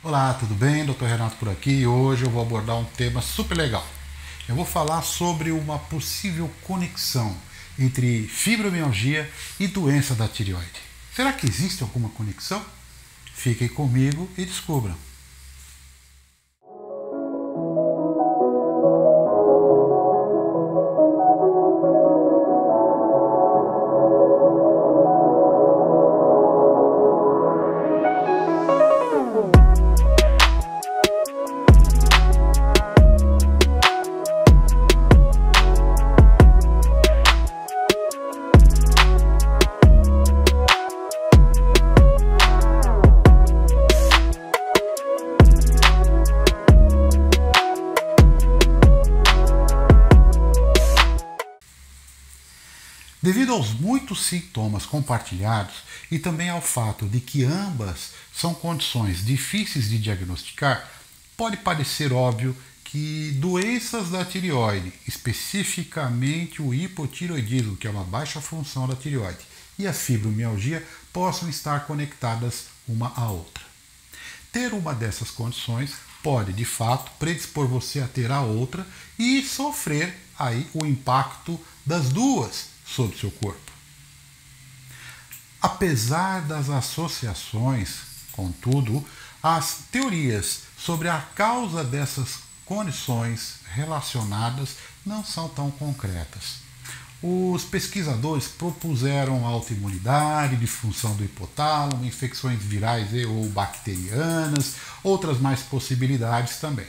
Olá, tudo bem? Dr. Renato por aqui e hoje eu vou abordar um tema super legal. Eu vou falar sobre uma possível conexão entre fibromialgia e doença da tireoide. Será que existe alguma conexão? Fiquem comigo e descubram. Devido aos muitos sintomas compartilhados e também ao fato de que ambas são condições difíceis de diagnosticar, pode parecer óbvio que doenças da tireoide, especificamente o hipotireoidismo, que é uma baixa função da tireoide, e a fibromialgia possam estar conectadas uma à outra. Ter uma dessas condições pode, de fato, predispor você a ter a outra e sofrer aí o impacto das duas sobre seu corpo. Apesar das associações, contudo, as teorias sobre a causa dessas condições relacionadas não são tão concretas. Os pesquisadores propuseram autoimunidade, disfunção do hipotálamo, infecções virais e ou bacterianas, outras mais possibilidades também.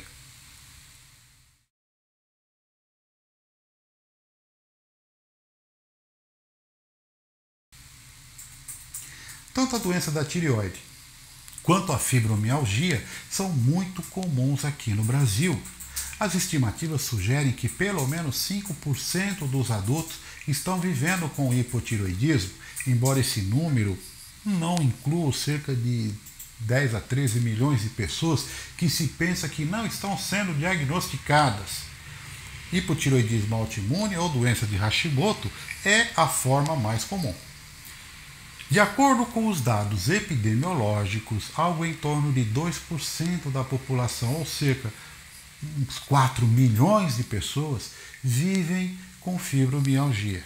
Tanto a doença da tireoide quanto a fibromialgia são muito comuns aqui no Brasil. As estimativas sugerem que pelo menos 5% dos adultos estão vivendo com hipotireoidismo, embora esse número não inclua cerca de 10 a 13 milhões de pessoas que se pensa que não estão sendo diagnosticadas. Hipotireoidismo autoimune ou doença de Hashimoto é a forma mais comum. De acordo com os dados epidemiológicos, algo em torno de 2% da população, ou cerca de uns 4 milhões de pessoas, vivem com fibromialgia.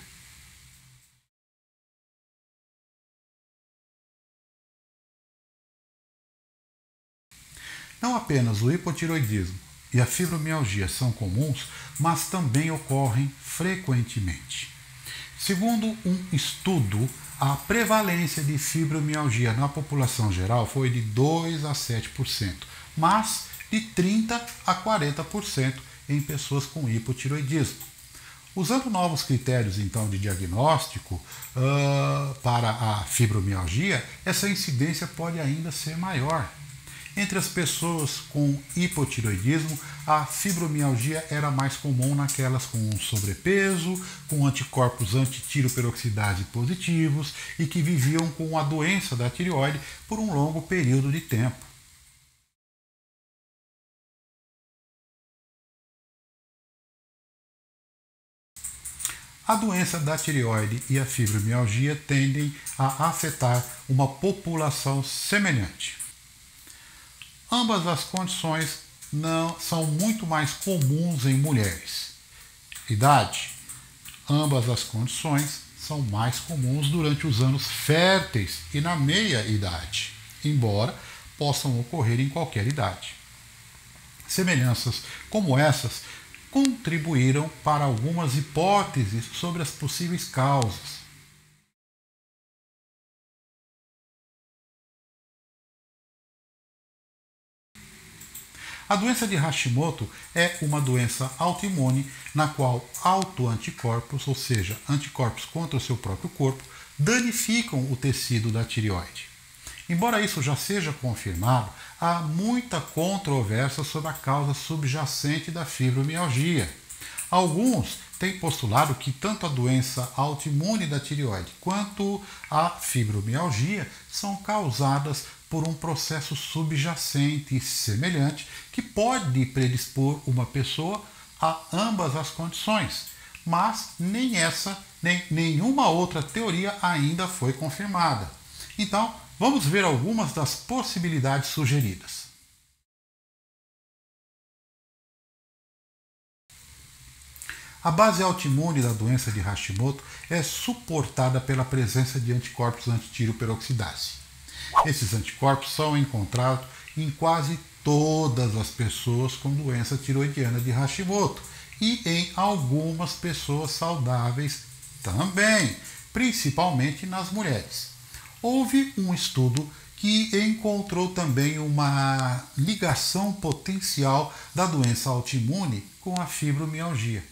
Não apenas o hipotireoidismo e a fibromialgia são comuns, mas também ocorrem frequentemente. Segundo um estudo, a prevalência de fibromialgia na população geral foi de 2 a 7%, mas de 30 a 40% em pessoas com hipotireoidismo. Usando novos critérios então de diagnóstico para a fibromialgia, essa incidência pode ainda ser maior. Entre as pessoas com hipotireoidismo, a fibromialgia era mais comum naquelas com sobrepeso, com anticorpos antitiroperoxidase positivos e que viviam com a doença da tireoide por um longo período de tempo. A doença da tireoide e a fibromialgia tendem a afetar uma população semelhante. Ambas as condições são muito mais comuns em mulheres. Idade. Ambas as condições são mais comuns durante os anos férteis e na meia-idade, embora possam ocorrer em qualquer idade. Semelhanças como essas contribuíram para algumas hipóteses sobre as possíveis causas. A doença de Hashimoto é uma doença autoimune na qual autoanticorpos, ou seja, anticorpos contra o seu próprio corpo, danificam o tecido da tireoide. Embora isso já seja confirmado, há muita controvérsia sobre a causa subjacente da fibromialgia. Alguns têm postulado que tanto a doença autoimune da tireoide quanto a fibromialgia são causadas por um processo subjacente e semelhante que pode predispor uma pessoa a ambas as condições, mas nem essa nem nenhuma outra teoria ainda foi confirmada. Então, vamos ver algumas das possibilidades sugeridas. A base autoimune da doença de Hashimoto é suportada pela presença de anticorpos antitiro-peroxidase. Esses anticorpos são encontrados em quase todas as pessoas com doença tiroidiana de Hashimoto e em algumas pessoas saudáveis também, principalmente nas mulheres. Houve um estudo que encontrou também uma ligação potencial da doença autoimune com a fibromialgia.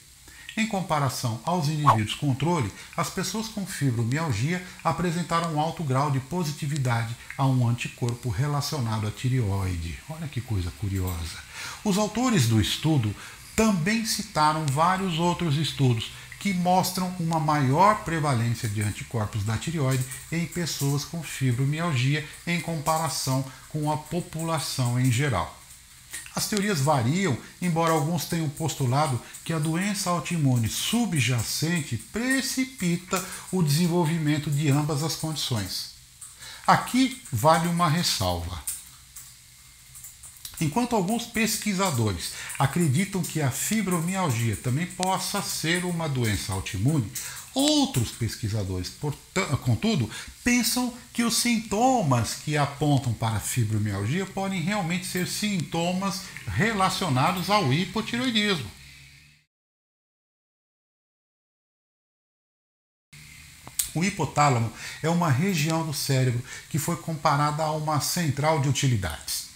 Em comparação aos indivíduos controle, as pessoas com fibromialgia apresentaram um alto grau de positividade a um anticorpo relacionado à tireoide. Olha que coisa curiosa. Os autores do estudo também citaram vários outros estudos que mostram uma maior prevalência de anticorpos da tireoide em pessoas com fibromialgia em comparação com a população em geral. As teorias variam, embora alguns tenham postulado que a doença autoimune subjacente precipita o desenvolvimento de ambas as condições. Aqui vale uma ressalva. Enquanto alguns pesquisadores acreditam que a fibromialgia também possa ser uma doença autoimune, outros pesquisadores, contudo, pensam que os sintomas que apontam para a fibromialgia podem realmente ser sintomas relacionados ao hipotireoidismo. O hipotálamo é uma região do cérebro que foi comparada a uma central de utilidades.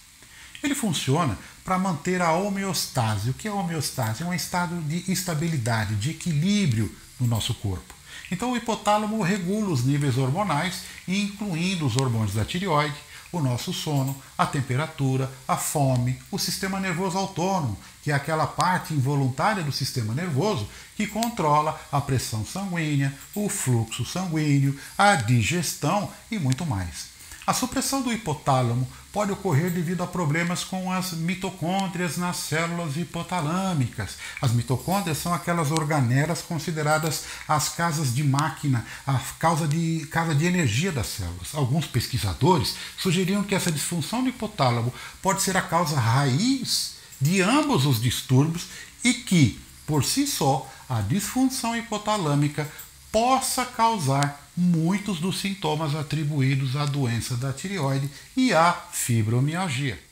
Ele funciona para manter a homeostase. O que é a homeostase? É um estado de estabilidade, de equilíbrio no nosso corpo. Então o hipotálamo regula os níveis hormonais, incluindo os hormônios da tireoide, o nosso sono, a temperatura, a fome, o sistema nervoso autônomo, que é aquela parte involuntária do sistema nervoso que controla a pressão sanguínea, o fluxo sanguíneo, a digestão e muito mais. A supressão do hipotálamo pode ocorrer devido a problemas com as mitocôndrias nas células hipotalâmicas. As mitocôndrias são aquelas organelas consideradas as casas de máquina, a casa de energia das células. Alguns pesquisadores sugeriram que essa disfunção do hipotálamo pode ser a causa raiz de ambos os distúrbios e que, por si só, a disfunção hipotalâmica possa causar muitos dos sintomas atribuídos à doença da tireoide e à fibromialgia.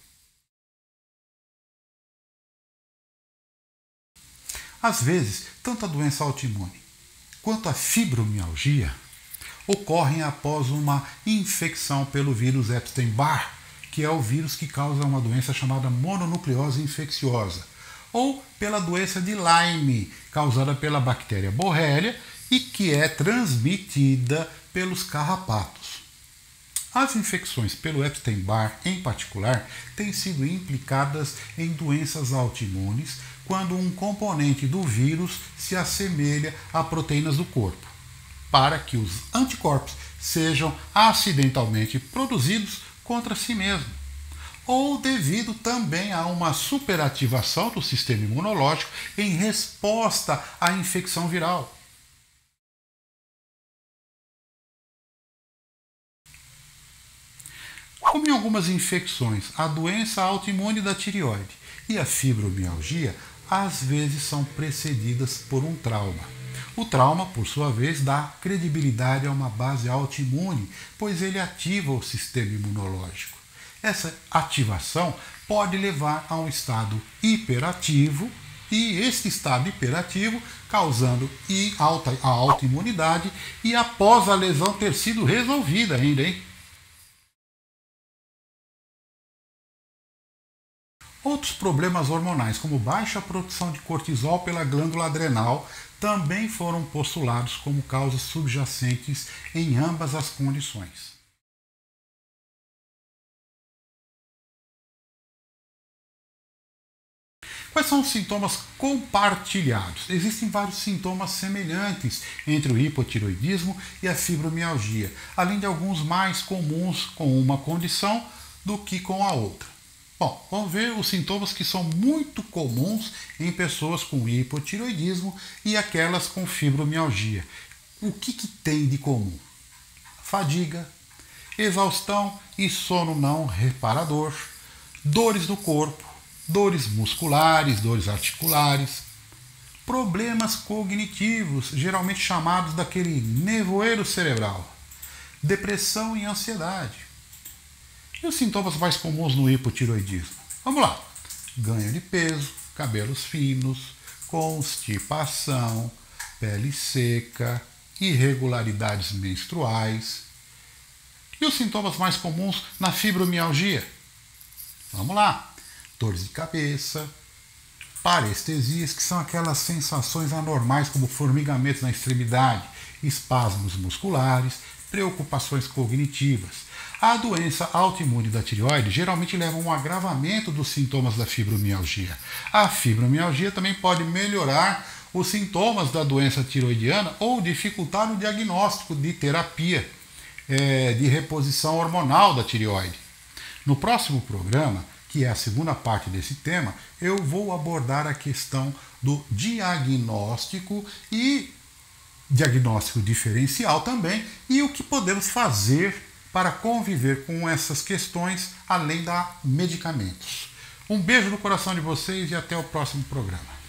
Às vezes, tanto a doença autoimune quanto a fibromialgia ocorrem após uma infecção pelo vírus Epstein-Barr, que é o vírus que causa uma doença chamada mononucleose infecciosa, ou pela doença de Lyme, causada pela bactéria Borrelia, e que é transmitida pelos carrapatos. As infecções pelo Epstein-Barr, em particular, têm sido implicadas em doenças autoimunes quando um componente do vírus se assemelha a proteínas do corpo, para que os anticorpos sejam acidentalmente produzidos contra si mesmo, ou devido também a uma superativação do sistema imunológico em resposta à infecção viral. Como em algumas infecções, a doença autoimune da tireoide e a fibromialgia às vezes são precedidas por um trauma. O trauma, por sua vez, dá credibilidade a uma base autoimune, pois ele ativa o sistema imunológico. Essa ativação pode levar a um estado hiperativo e esse estado hiperativo causando a autoimunidade e após a lesão ter sido resolvida ainda, hein? Outros problemas hormonais, como baixa produção de cortisol pela glândula adrenal, também foram postulados como causas subjacentes em ambas as condições. Quais são os sintomas compartilhados? Existem vários sintomas semelhantes entre o hipotireoidismo e a fibromialgia, além de alguns mais comuns com uma condição do que com a outra. Bom, vamos ver os sintomas que são muito comuns em pessoas com hipotireoidismo e aquelas com fibromialgia. O que tem de comum? Fadiga, exaustão e sono não reparador, dores no corpo, dores musculares, dores articulares, problemas cognitivos, geralmente chamados daquele nevoeiro cerebral, depressão e ansiedade. E os sintomas mais comuns no hipotireoidismo? Vamos lá. Ganho de peso, cabelos finos, constipação, pele seca, irregularidades menstruais. E os sintomas mais comuns na fibromialgia? Vamos lá. Dores de cabeça, parestesias, que são aquelas sensações anormais como formigamentos na extremidade, espasmos musculares, preocupações cognitivas. A doença autoimune da tireoide geralmente leva a um agravamento dos sintomas da fibromialgia. A fibromialgia também pode melhorar os sintomas da doença tireoidiana ou dificultar o diagnóstico de terapia de reposição hormonal da tireoide. No próximo programa, que é a segunda parte desse tema, eu vou abordar a questão do diagnóstico e diagnóstico diferencial também e o que podemos fazer para conviver com essas questões além da medicamentos. Um beijo no coração de vocês e até o próximo programa.